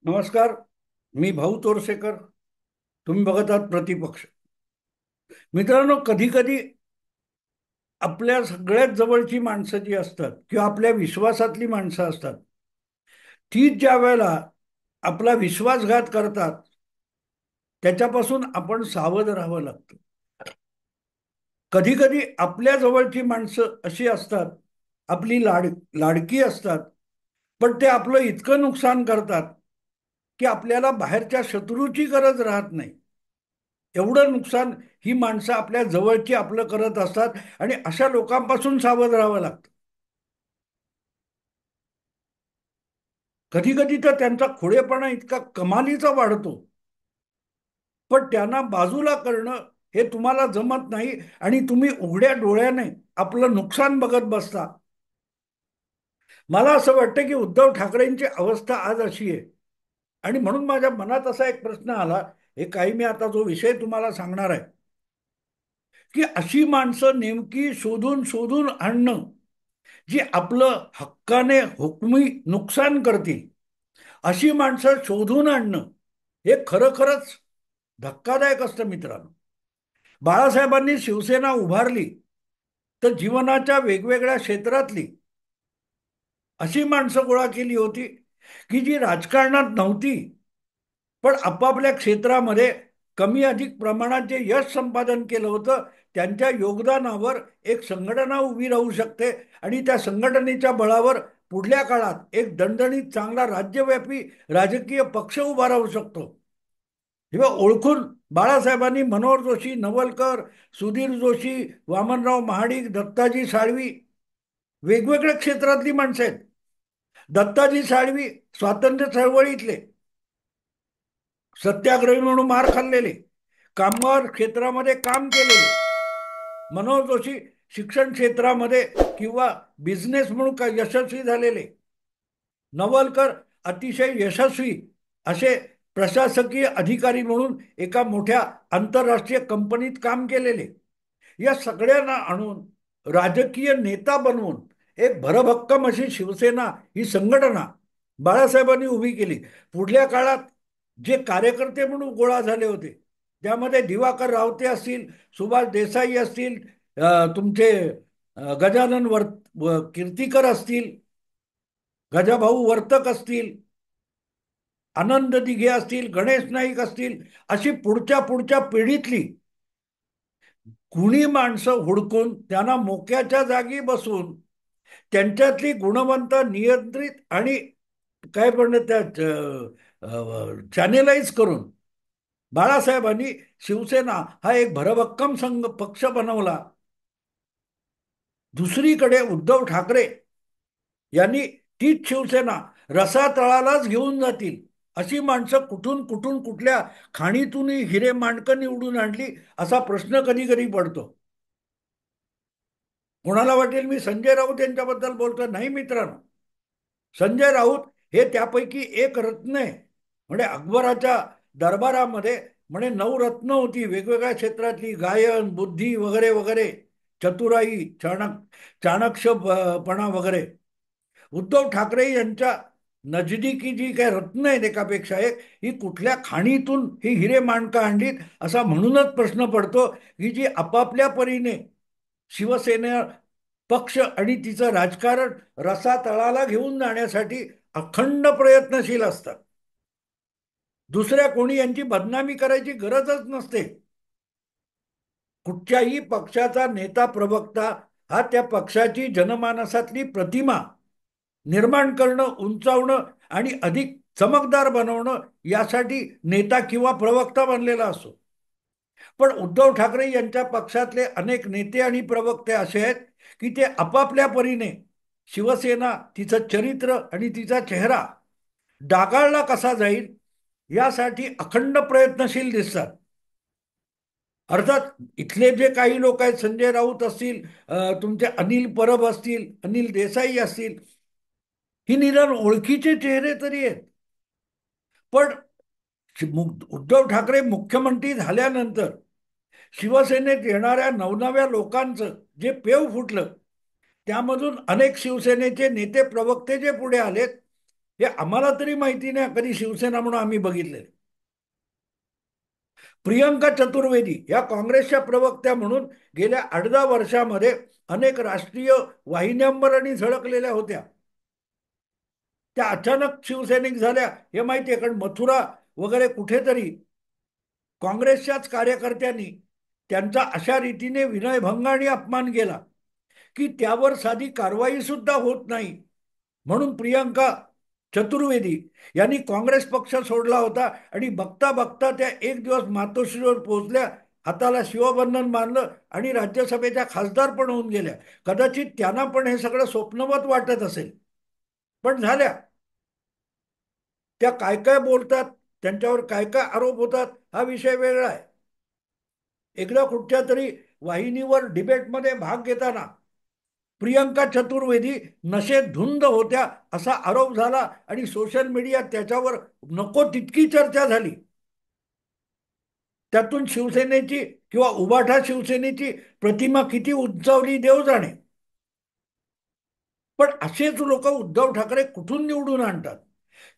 नमस्कार. मी भाऊ तोरसेकर. तुम्ही बघत आहात प्रतिपक्ष. मित्रांनो, कधी कधी आपल्या सगळ्यात जवळची माणसं जी असतात किंवा आपल्या विश्वासातली माणसं असतात, तीच ज्या वेळेला आपला विश्वासघात करतात, त्याच्यापासून आपण सावध राहावं लागतं. कधी कधी आपल्या जवळची माणसं अशी असतात, आपली लाडकी असतात, पण ते आपलं इतकं नुकसान करतात की आपल्याला बाहेरच्या शत्रूची गरज राहत नाही. एवढं नुकसान ही माणसं आपल्या जवळची आपलं करत असतात आणि अशा लोकांपासून सावध राहावं लागतं. कधी कधी तर त्यांचा खोडेपणा इतका कमालीचा वाढतो, पण त्यांना बाजूला करणं हे तुम्हाला जमत नाही आणि तुम्ही उघड्या डोळ्याने आपलं नुकसान बघत बसता. मला असं वाटतं की उद्धव ठाकरेंची अवस्था आज अशी आहे. आणि म्हणून माझ्या मनात असा एक प्रश्न आला. हे काही मी आता जो विषय तुम्हाला सांगणार आहे, की अशी माणसं नेमकी शोधून शोधून आणणं जी आपलं हक्काने हुकमी नुकसान करतील, अशी माणसं शोधून आणणं हे खरोखरच धक्कादायक असतं मित्रांनो. बाळासाहेबांनी शिवसेना उभारली तर जीवनाच्या वेगवेगळ्या क्षेत्रातली अशी माणसं गोळा केली होती की जी राजकारणात नव्हती, पण आपापल्या क्षेत्रामध्ये कमी अधिक प्रमाणात जे यश संपादन केलं होतं, त्यांच्या योगदानावर एक संघटना उभी राहू शकते आणि त्या संघटनेच्या बळावर पुढल्या काळात एक दणदणीत चांगला राज्यव्यापी राजकीय पक्ष उभा राहू शकतो. तेव्हा ओळखून बाळासाहेबांनी मनोहर जोशी, नवलकर, सुधीर जोशी, वामनराव महाडिक, दत्ताजी साळवी वेगवेगळ्या क्षेत्रातली माणसं आहेत. दत्ताजी साळवी स्वातंत्र्य चळवळीतले सत्याग्रही म्हणून मार खाल्लेले, कामगार क्षेत्रामध्ये काम केलेले. मनोहर जोशी शिक्षण क्षेत्रामध्ये किंवा बिझनेस म्हणून यशस्वी झालेले. नवलकर अतिशय यशस्वी असे प्रशासकीय अधिकारी म्हणून एका मोठ्या आंतरराष्ट्रीय कंपनीत काम केलेले. या सगळ्यांना आणून राजकीय नेता बनवून एक भरभक्कम अशी शिवसेना ही संघटना बाळासाहेबांनी उभी केली. पुढल्या काळात जे कार्यकर्ते म्हणून गोळा झाले होते, त्यामध्ये दिवाकर रावते असतील, सुभाष देसाई असतील, तुमचे गजानन कीर्तीकर असतील, गजाभाऊ वर्तक असतील, आनंद दिघे असतील, गणेश नाईक असतील, अशी पुढच्या पुढच्या पिढीतली गुणी माणसं हुडकून त्यांना मोक्याच्या जागी बसून त्यांच्यातली गुणवंत नियंत्रित आणि काय म्हणत त्या चॅनेलाइज करून बाळासाहेबांनी शिवसेना हा एक भरभक्कम संघ पक्ष बनवला. दुसरीकडे उद्धव ठाकरे यांनी तीच शिवसेना रसातळालाच घेऊन जातील अशी माणसं कुठून कुठून कुठल्या खाणीतून हिरे मांडकं निवडून आणली असा प्रश्न कधी कधी पडतो. कोणाला वाटेल मी संजय राऊत यांच्याबद्दल बोलतो. नाही मित्रांनो, संजय राऊत हे त्यापैकी एक रत्न आहे. म्हणजे अकबराच्या दरबारामध्ये म्हणे 9 रत्न होती वेगवेगळ्या क्षेत्रातली, गायन, बुद्धी वगैरे वगैरे, चतुराई, चाणक्षपणा वगैरे. उद्धव ठाकरे यांच्या नजदीकी जी काही रत्न आहेत एकापेक्षा एक, ही कुठल्या खाणीतून ही हिरे माणकं आणलीत असा म्हणूनच प्रश्न पडतो, की जी आपापल्या परीने शिवसेना पक्ष आणि तिचं राजकारण रसातळाला घेऊन जाण्यासाठी अखंड प्रयत्नशील असतात. दुसऱ्या कोणी यांची बदनामी करायची गरजच नसते. कुठच्याही पक्षाचा नेता प्रवक्ता हा त्या पक्षाची जनमानसातली प्रतिमा निर्माण करणं, उंचावणं आणि अधिक चमकदार बनवणं यासाठी नेता किंवा प्रवक्ता बनलेला असतो. पण उद्धव ठाकरे यांच्या पक्षातले अनेक नेते आणि प्रवक्ते असे आहेत की ते आपापल्या परीने शिवसेना, तिचं चरित्र आणि तिचा चेहरा डागाळला कसा जाईल यासाठी अखंड प्रयत्नशील दिसतात. अर्थात इथले जे काही लोक आहेत, संजय राऊत असतील, तुमचे अनिल परब असतील, अनिल देसाई असतील, ही निदान ओळखीचे चेहरे तरी आहेत. पण उद्धव ठाकरे मुख्यमंत्री झाल्यानंतर शिवसेनेत येणाऱ्या नवनव्या लोकांचं जे पेव फुटलं, त्यामधून अनेक शिवसेनेचे नेते प्रवक्ते जे पुढे आलेत, हे आम्हाला तरी माहिती नाही, कधी शिवसेना म्हणून आम्ही बघितले. प्रियंका चतुर्वेदी या काँग्रेसच्या प्रवक्त्या म्हणून गेल्या 8-10 वर्षामध्ये अनेक राष्ट्रीय वाहिन्यांवर आणि झळकलेल्या होत्या. त्या अचानक शिवसैनिक झाल्या हे माहिती आहे, कारण मथुरा वगैरे कुठेतरी काँग्रेसच्याच कार्यकर्त्यांनी त्यांचा अशा रीतीने विनयभंग आणि अपमान केला की त्यावर साधी कारवाई सुद्धा होत नाही. म्हणून प्रियंका चतुर्वेदी यांनी काँग्रेस पक्ष सोडला होता आणि बघता बघता त्या एक दिवस मातोश्रीवर पोहोचल्या, हाताला शिवबंधन बांधलं आणि राज्यसभेच्या खासदार पण होऊन गेल्या. कदाचित त्यांना पण हे सगळं स्वप्नवत वाटत असेल, पण झाल्या. त्या काय काय बोलतात, त्यांच्यावर काय काय आरोप होतात, हा विषय वेगळा आहे. एकदा कुठच्या तरी वाहिनीवर डिबेटमध्ये भाग घेताना प्रियंका चतुर्वेदी नशेत धुंद होत्या असा आरोप झाला आणि सोशल मीडियात त्याच्यावर नको तितकी चर्चा झाली. त्यातून शिवसेनेची किंवा उभाठा शिवसेनेची प्रतिमा किती उंचावली देव जाणे. पण असेच लोक उद्धव ठाकरे कुठून निवडून आणतात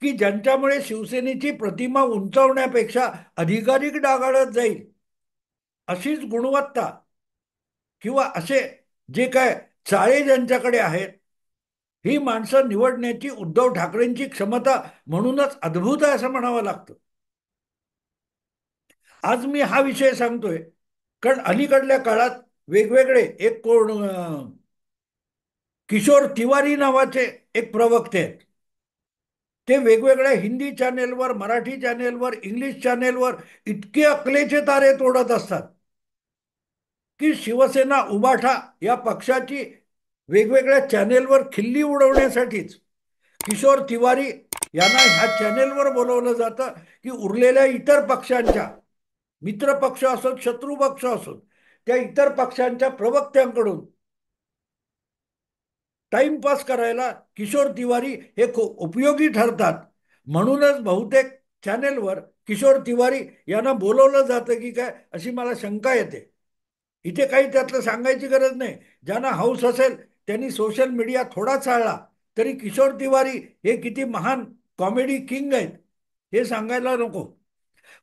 की ज्यांच्यामुळे शिवसेनेची प्रतिमा उंचावण्यापेक्षा अधिकाधिक डागाळत जाईल. अशीच गुणवत्ता किंवा असे जे काय चाळे ज्यांच्याकडे आहेत, ही माणसं निवडण्याची उद्धव ठाकरेंची क्षमता म्हणूनच अद्भुत आहे असं म्हणावं लागतं. आज मी हा विषय सांगतोय कारण अलीकडल्या काळात वेगवेगळे एक कोण किशोर तिवारी नावाचे एक प्रवक्ते आहेत. ते वेगवेगळ्या हिंदी चॅनेलवर, मराठी चॅनेलवर, इंग्लिश चॅनेलवर इतके अकलेचे तारे तोडत असतात की शिवसेना उबाठा या पक्षाची वेगवेगळ्या चॅनेलवर खिल्ली उडवण्यासाठीच किशोर तिवारी यांना ह्या चॅनेलवर बोलवलं जातं की उरलेल्या इतर पक्षांच्या, मित्र पक्ष असोत शत्रू पक्ष असोत, त्या इतर पक्षांच्या प्रवक्त्यांकडून टाइमपास करायला किशोर तिवारी हे खूप उपयोगी ठरतात. म्हणूनच बहुतेक चॅनेलवर किशोर तिवारी यांना बोलवलं जातं की काय अशी मला शंका येते. इथे काही त्यातलं सांगायची गरज नाही. ज्यांना हौस असेल त्यांनी सोशल मीडिया थोडा चाळला तरी किशोर तिवारी हे किती महान कॉमेडी किंग आहेत हे सांगायला नको.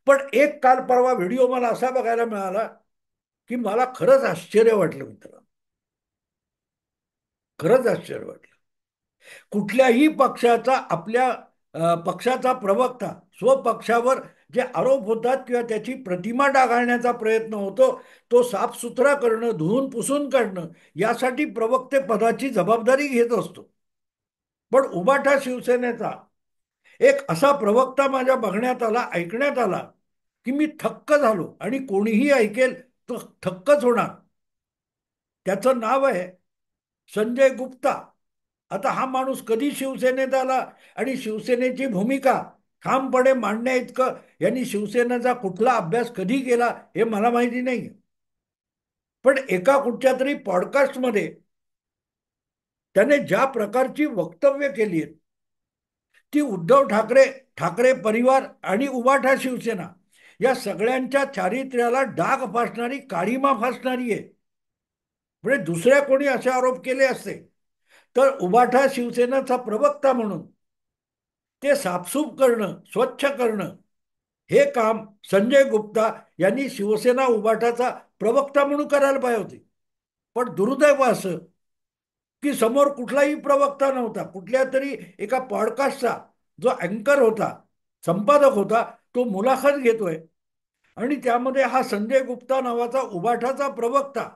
पण एक काल परवा व्हिडिओ मला असा बघायला मिळाला की मला खरंच आश्चर्य वाटलं मित्र, खरंच आश्चर्य वाटलं. कुठल्याही पक्षाचा आपल्या पक्षाचा प्रवक्ता स्वपक्षावर जे आरोप होतात किंवा त्याची प्रतिमा डागाळण्याचा प्रयत्न होतो तो साफसुथरा करणं, धुवून पुसून काढणं यासाठी प्रवक्ते पदाची जबाबदारी घेत असतो. पण उबाठा शिवसेनेचा एक असा प्रवक्ता माझ्या बघण्यात आला, ऐकण्यात आला की मी थक्क झालो आणि कोणीही ऐकेल तो थक्कच होणार. त्याचं नाव आहे संजय गुप्ता. आता हा माणूस कधी शिवसेनेत आला आणि शिवसेनेची भूमिका ठामपणे मांडण्या इतकं यांनी शिवसेनेचा कुठला अभ्यास कधी केला हे मला माहिती नाही. पण एका कुठच्या तरी पॉडकास्टमध्ये त्याने ज्या प्रकारची वक्तव्य केली आहेत ती उद्धव ठाकरे, ठाकरे परिवार आणि उबाठा शिवसेना या सगळ्यांच्या चारित्र्याला डाग फासणारी, काळीमा फासणारी आहे. म्हणजे दुसऱ्या कोणी असे आरोप केले असते तर उबाठा शिवसेनेचा प्रवक्ता म्हणून ते साफसूफ करणं, स्वच्छ करणं हे काम संजय गुप्ता यांनी शिवसेना उबाठाचा प्रवक्ता म्हणून करायला पाहिजे होते. पण दुर्दैव असं की समोर कुठलाही प्रवक्ता नव्हता. कुठल्या तरी एका पॉडकास्टचा जो अँकर होता, संपादक होता, तो मुलाखत घेतोय आणि त्यामध्ये हा संजय गुप्ता नावाचा उबाठाचा प्रवक्ता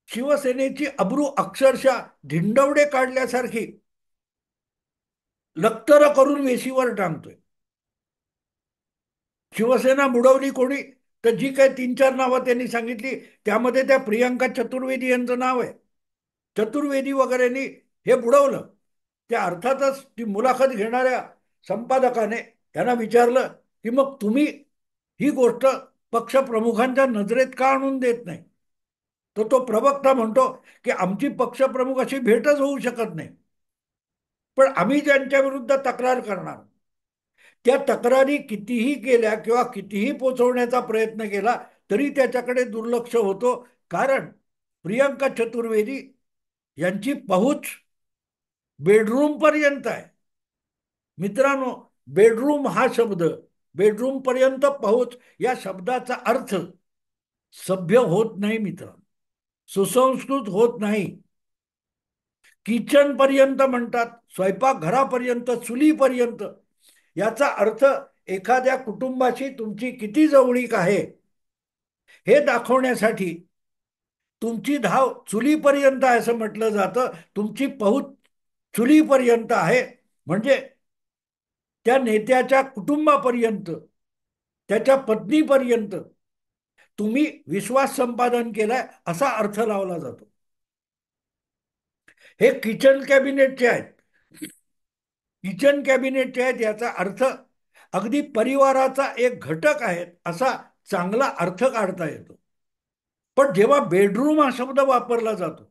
शिवसेनेची अब्रू अक्षरशः धिंडवडे काढल्यासारखी लक्तर करून वेशीवर टांगतोय. शिवसेना बुडवली कोणी, तर जी काही 3-4 नावं त्यांनी सांगितली त्यामध्ये त्या प्रियंका चतुर्वेदी यांचं नाव आहे. चतुर्वेदी वगैरेंनी हे बुडवलं. त्या अर्थातच ती मुलाखत घेणाऱ्या संपादकाने त्यांना विचारलं की मग तुम्ही ही गोष्ट पक्षप्रमुखांच्या नजरेत का आणून देत नाही. तर तो प्रवक्ता म्हणतो की आमची पक्षप्रमुख अशी भेटच होऊ शकत नाही, पण आम्ही ज्यांच्या विरुद्ध तक्रार करणार त्या तक्रारी कितीही केल्या किंवा कितीही पोचवण्याचा प्रयत्न केला तरी त्याच्याकडे दुर्लक्ष होतो. कारण प्रियंका चतुर्वेदी यांची पहुच बेडरूम पर्यंत आहे. मित्रांनो, बेडरूम हा शब्द, बेडरूम पर्यंत पोहोच या शब्दाचा अर्थ सभ्य होत नाही मित्रांनो, सुसंस्कृत होत नाही. किचन पर्यंत म्हणतात, स्वयंपाकघरापर्यंत, चुलीपर्यंत. याचा अर्थ एखाद्या कुटुंबाशी तुमची किती जवळीक आहे हे दाखवण्यासाठी तुमची धाव चुलीपर्यंत आहे असं म्हटलं जातं. तुमची पहुच चुलीपर्यंत आहे म्हणजे त्या नेत्याच्या कुटुंबापर्यंत, त्याच्या पत्नीपर्यंत तुम्ही विश्वास संपादन केलाय असा अर्थ लावला जातो. हे किचन कॅबिनेटचे आहेत. किचन कॅबिनेटचे आहेत याचा अर्थ अगदी परिवाराचा एक घटक आहे असा चांगला अर्थ काढता येतो. पण जेव्हा बेडरूम हा शब्द वापरला जातो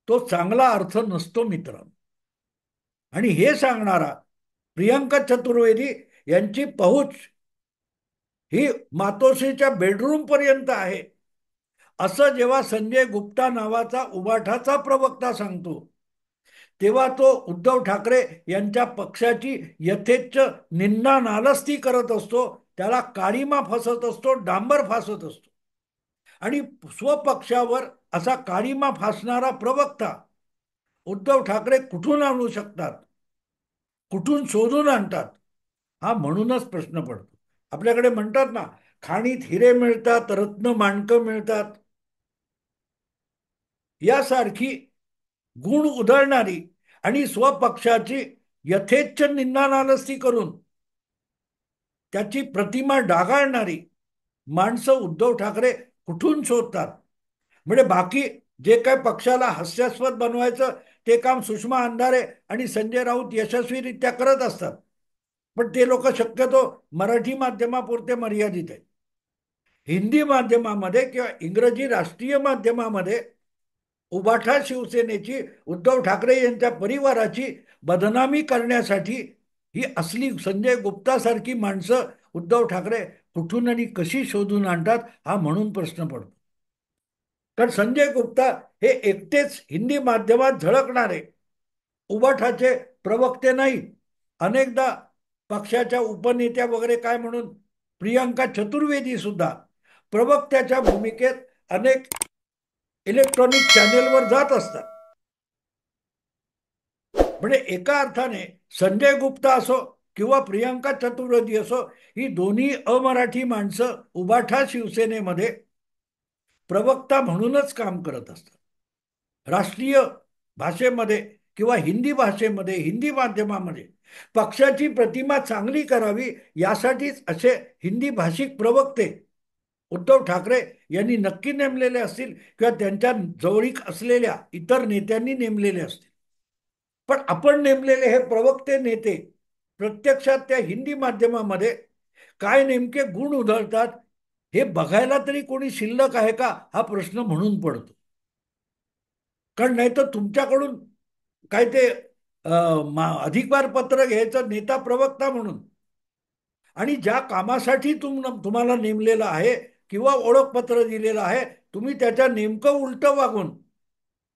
तो चांगला अर्थ नसतो मित्रांनो. आणि हे सांगणारा प्रियंका चतुर्वेदी यांची पहुच ही मातोश्रीच्या बेडरूम पर्यंत आहे असं जेव्हा संजय गुप्ता नावाचा उबाठाचा प्रवक्ता सांगतो, तेव्हा तो उद्धव ठाकरे यांच्या पक्षाची यथेच्छ निंदा नालस्ती करत असतो, त्याला काळीमा फसत असतो, डांबर फासत असतो. आणि स्वपक्षावर असा काळीमा फासणारा प्रवक्ता उद्धव ठाकरे कुठून आणू शकतात, कुठून शोधून आणतात, हा म्हणूनच प्रश्न पडतो. आपल्याकडे म्हणतात ना, खाणीत हिरे मिळतात, रत्न माणकं मिळतात. यासारखी गुण उधळणारी आणि स्वपक्षाची यथेच्छ निंदानालस्ती करून त्याची प्रतिमा डागाळणारी माणसं उद्धव ठाकरे कुठून शोधतात. म्हणजे बाकी जे काय पक्षाला हास्यास्पद बनवायचं ते काम सुषमा अंधारे आणि संजय राऊत यशस्वीरित्या करत असतात. पण ते लोक शक्यतो मराठी माध्यमापुरते मर्यादित आहेत. हिंदी माध्यमामध्ये किंवा इंग्रजी राष्ट्रीय माध्यमामध्ये उबाठा शिवसेनेची, उद्धव ठाकरे यांच्या परिवाराची बदनामी करण्यासाठी ही असली संजय गुप्तासारखी माणसं उद्धव ठाकरे कुठून आणि कशी शोधून आणतात हा म्हणून प्रश्न पडतो. कारण संजय गुप्ता हे एकटेच हिंदी माध्यमात झळकणारे उबाठाचे प्रवक्ते नाहीत. अनेकदा पक्षाच्या उपनेत्या वगैरे काय म्हणून प्रियंका चतुर्वेदी सुद्धा प्रवक्त्याच्या भूमिकेत अनेक इलेक्ट्रॉनिक चॅनेलवर जात असतात. म्हणजे एका अर्थाने संजय गुप्ता असो किंवा प्रियंका चतुर्वेदी असो, ही दोन्ही अमराठी माणसं उबाठा शिवसेनेमध्ये प्रवक्ता म्हणूनच काम करत असतात. राष्ट्रीय भाषेमध्ये किंवा हिंदी भाषेमध्ये, हिंदी माध्यमामध्ये पक्षाची प्रतिमा चांगली करावी यासाठीच असे हिंदी भाषिक प्रवक्ते उद्धव ठाकरे यांनी नक्की नेमलेले असतील किंवा त्यांच्या जवळीक असलेल्या इतर नेत्यांनी नेमलेले असतील. पण आपण नेमलेले हे प्रवक्ते नेते प्रत्यक्षात त्या हिंदी माध्यमामध्ये काय नेमके गुण उधळतात हे बघायला तरी कोणी शिल्लक आहे का हा प्रश्न म्हणून पडतो. कारण नाही तर तुमच्याकडून काय ते अधिकार पत्र घ्यायचं नेता प्रवक्ता म्हणून, आणि ज्या कामासाठी तुम्हाला नेमलेलं आहे किंवा ओळखपत्र दिलेलं आहे तुम्ही त्याच्या नेमकं उलटं वागून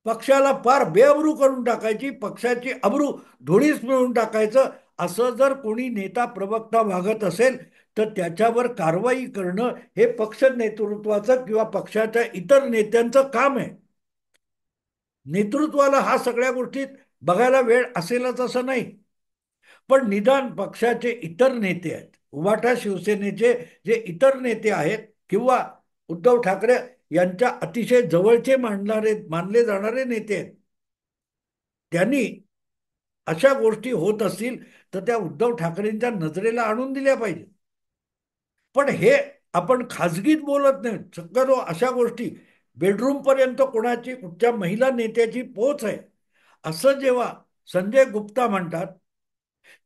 पक्षाला फार बेअब्रू करून टाकायची, पक्षाची अब्रू धुळीस मिळून टाकायचं, असं जर कोणी नेता प्रवक्ता वागत असेल तर त्याच्यावर कारवाई करणं हे पक्ष नेतृत्वाचं किंवा पक्षाच्या इतर नेत्यांचं काम आहे. नेतृत्वाला हा सगळ्या गोष्टीत बघायला वेळ असेलच असं नाही. पण निदान पक्षाचे इतर नेते आहेत, उबाठा शिवसेनेचे जे इतर नेते आहेत किंवा उद्धव ठाकरे यांच्या अतिशय जवळचे मानले जाणारे नेते आहेत, त्यांनी अशा गोष्टी होत असतील तर त्या उद्धव ठाकरेंच्या नजरेला आणून दिल्या पाहिजे. पण हे आपण खाजगीत बोलत नाही. शक्यतो अशा गोष्टी बेडरूम पर्यंत कोणाची कुठच्या महिला नेत्याची पोच आहे असं जेव्हा संजय गुप्ता म्हणतात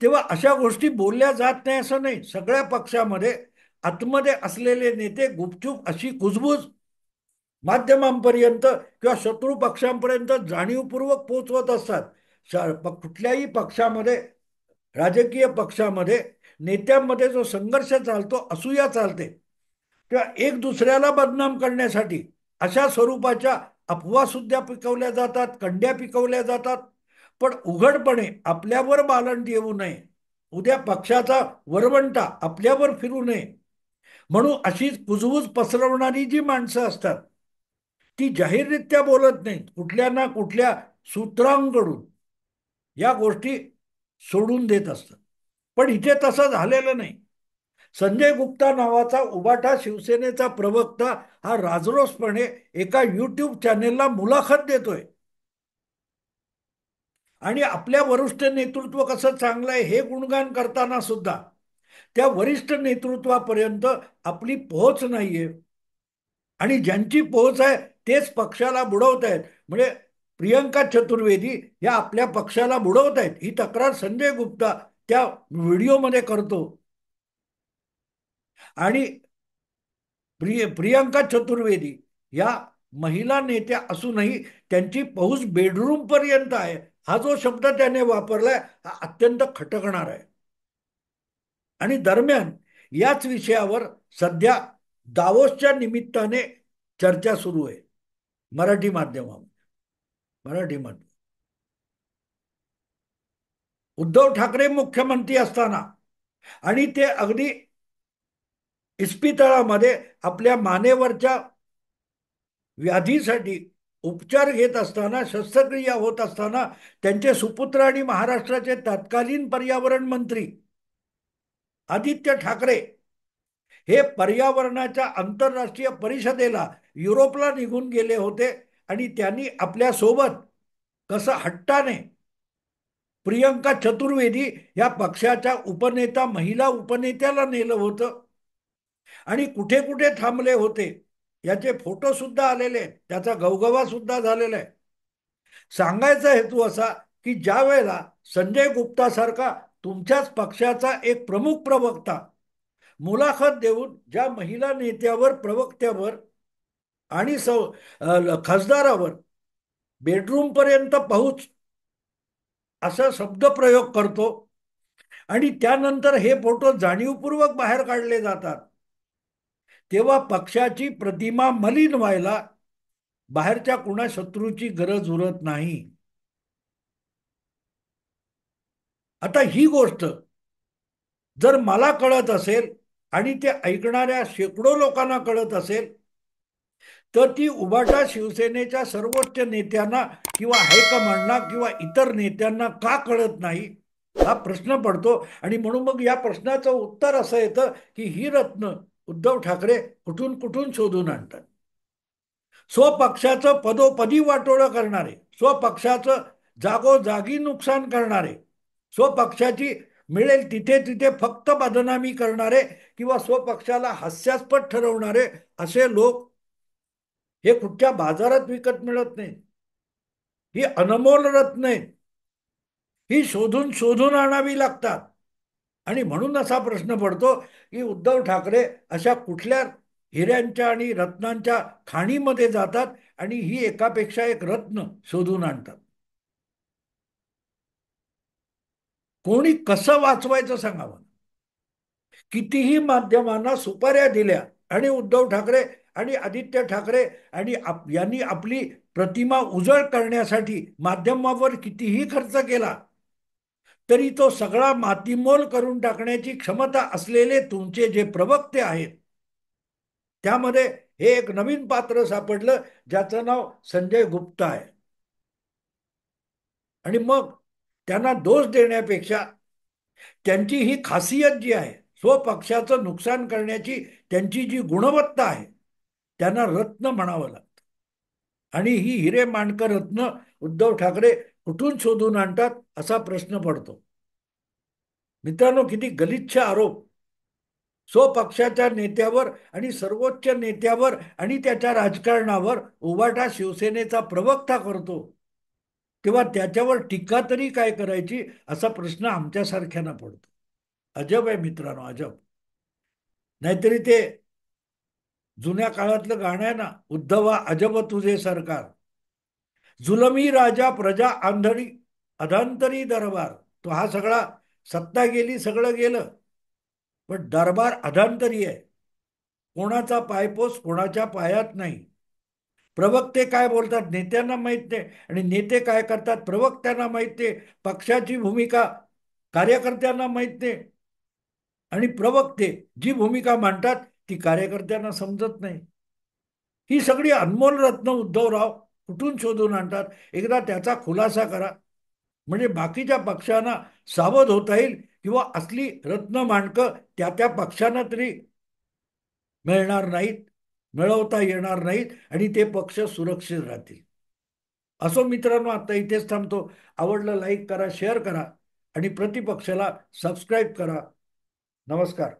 तेव्हा अशा गोष्टी बोलल्या जात नाही असं नाही. सगळ्या पक्षामध्ये आतमध्ये असलेले नेते गुपचूप अशी कुजबूज माध्यमांपर्यंत किंवा शत्रू पक्षांपर्यंत जाणीवपूर्वक पोचवत असतात. कुठल्याही पक्षामध्ये, राजकीय पक्षामध्ये नेत्यांमध्ये जो संघर्ष चालतो, असूया चालते किंवा एक दुसऱ्याला बदनाम करण्यासाठी अशा स्वरूपाच्या अफवा सुद्धा पिकवल्या जातात, कंड्या पिकवल्या जातात. पण उघडपणे आपल्यावर बालंट येऊ नये, उद्या पक्षाचा वरवंटा आपल्यावर फिरू नये म्हणून अशीच कुजबूज पसरवणारी जी माणसं असतात ती जाहीररित्या बोलत नाहीत, कुठल्या ना कुठल्या सूत्रांकडून या गोष्टी सोडून देत असतात. पण इथे तसं झालेलं नाही. संजय गुप्ता नावाचा उबाटा शिवसेनेचा प्रवक्ता हा राजरोसपणे एका युट्यूब चॅनेलला मुलाखत देतोय आणि आपल्या वरिष्ठ नेतृत्व कसं चांगलं आहे हे गुणगान करताना सुद्धा त्या वरिष्ठ नेतृत्वापर्यंत आपली पोहोच नाहीये आणि ज्यांची पोहोच आहे तेच पक्षाला बुडवत आहेत. म्हणजे प्रियंका चतुर्वेदी या आपल्या पक्षाला बुडवत आहेत ही तक्रार संजय गुप्ता त्या व्हिडिओमध्ये करतो. आणि प्रियंका चतुर्वेदी या महिला नेत्या असूनही त्यांची पहुच बेडरूम पर्यंत आहे हा जो शब्द त्याने वापरलाय हा अत्यंत खटकणार आहे. आणि दरम्यान याच विषयावर सध्या दावोसच्या निमित्ताने चर्चा सुरू आहे मराठी माध्यमामध्ये. मराठी माध्यम उद्धव ठाकरे मुख्यमंत्री असताना आणि ते अगदी इस्पितळामध्ये आपल्या मानेवरच्या व्याधीसाठी उपचार घेत असताना शस्त्रक्रिया होत असताना त्यांचे सुपुत्र आणि महाराष्ट्राचे तत्कालीन पर्यावरण मंत्री आदित्य ठाकरे हे पर्यावरणाच्या आंतरराष्ट्रीय परिषदेला युरोपला निघून गेले होते आणि त्यांनी आपल्या सोबत कसं हट्टाने प्रियंका चतुर्वेदी या पक्षाच्या उपनेता महिला उपनेत्याला नेलं होतं आणि कुठे कुठे थांबले होते याचे फोटो सुद्धा आलेले आहेत, त्याचा गवगवा सुद्धा झालेला आहे. सांगायचा हेतू असा की ज्या वेळेला संजय गुप्ता सारखा तुमच्याच पक्षाचा एक प्रमुख प्रवक्ता मुलाखत देऊन ज्या महिला नेत्यावर प्रवक्त्यावर आणि खासदारावर बेडरूम पर्यंत पाहूच असा शब्दप्रयोग करतो आणि त्यानंतर हे फोटो जाणीवपूर्वक बाहेर काढले जातात तेव्हा पक्षाची प्रतिमा मलिन व्हायला बाहेरच्या कुणा शत्रूची गरज उरत नाही. आता ही गोष्ट जर मला कळत असेल आणि ते ऐकणाऱ्या शेकडो लोकांना कळत असेल तर ती उबाटा शिवसेनेच्या सर्वोच्च नेत्यांना किंवा हायकमांडना किंवा इतर नेत्यांना का कळत नाही हा प्रश्न पडतो. आणि म्हणून मग या प्रश्नाचं उत्तर असं येतं की ही रत्न उद्धव ठाकरे कुठून कुठून शोधून आणतात. स्वपक्षाचं पदोपदी वाटोळं करणारे, स्वपक्षाचं जागोजागी नुकसान करणारे, स्वपक्षाची मिळेल तिथे तिथे फक्त बदनामी करणारे किंवा स्वपक्षाला हास्यास्पद ठरवणारे असे लोक हे कुठच्या बाजारात विकत मिळत नाही. ही अनमोल रत्न आहेत, ही शोधून शोधून आणावी लागतात. आणि म्हणून असा प्रश्न पडतो की उद्धव ठाकरे अशा कुठल्या हिऱ्यांच्या आणि रत्नांच्या खाणीमध्ये जातात आणि ही एकापेक्षा एक रत्न शोधून आणतात. कोणी कसं वाचवायचं सांगावं. कितीही माध्यमांना सुपाऱ्या दिल्या आणि उद्धव ठाकरे आणि आदित्य ठाकरे आणि यांनी आपली प्रतिमा उजळ करण्यासाठी माध्यमावर कितीही खर्च केला तरी तो सगळा मातीमोल करून टाकण्याची क्षमता असलेले तुमचे जे प्रवक्ते आहेत त्यामध्ये हे एक नवीन पात्र सापडलं ज्याचं नाव संजय गुप्ता आहे. आणि मग त्यांना दोष देण्यापेक्षा त्यांची ही खासियत जी आहे स्वपक्षाचं नुकसान करण्याची त्यांची जी गुणवत्ता आहे त्यांना रत्न म्हणावं लागतं. आणि ही हिरे माणकर रत्न उद्धव ठाकरे कुठून शोधून आणतात असा प्रश्न पडतो. मित्रांनो, किती गलिच्छ आरोप स्वपक्षाच्या नेत्यावर आणि सर्वोच्च नेत्यावर आणि त्याच्या राजकारणावर उबाटा शिवसेनेचा प्रवक्ता करतो तेव्हा त्याच्यावर टीका तरी काय करायची असा प्रश्न आमच्यासारख्यांना पडतो. अजब आहे मित्रांनो, अजब. नाहीतरी ते जुन्या काळातलं गाणं आहे ना, उद्धवा अजब तुझे सरकार, जुलमी राजा प्रजा आंधळी अधांतरी दरबार. तो हा सगळा सत्ता गेली सगळं गेलं पण दरबार अधांतरी आहे. कोणाचा पायपोस कोणाच्या पायात नाही. प्रवक्ते काय बोलतात नेत्यांना माहित नाही, आणि नेते काय करतात प्रवक्त्यांना माहित नाही. पक्षाची भूमिका कार्यकर्त्यांना माहित नाही, आणि प्रवक्ते जी भूमिका मांडतात ती कार्यकर्त्यांना समजत नाही. ही सगळी अनमोल रत्न उद्धवराव कुठून शोधून आणतात? एकदा त्याचा खुलासा करा, म्हणजे बाकीच्या पक्षांना सावध होता येईल, किंवा असली रत्न मांडकं त्या त्या पक्षांना तरी मिळणार नाहीत, मिळवता येणार नाहीत, आणि ते पक्ष सुरक्षित राहतील. असो मित्रांनो, आता इथेच थांबतो. आवडलं लाईक करा, शेअर करा, आणि प्रतिपक्षाला सबस्क्राईब करा. नमस्कार.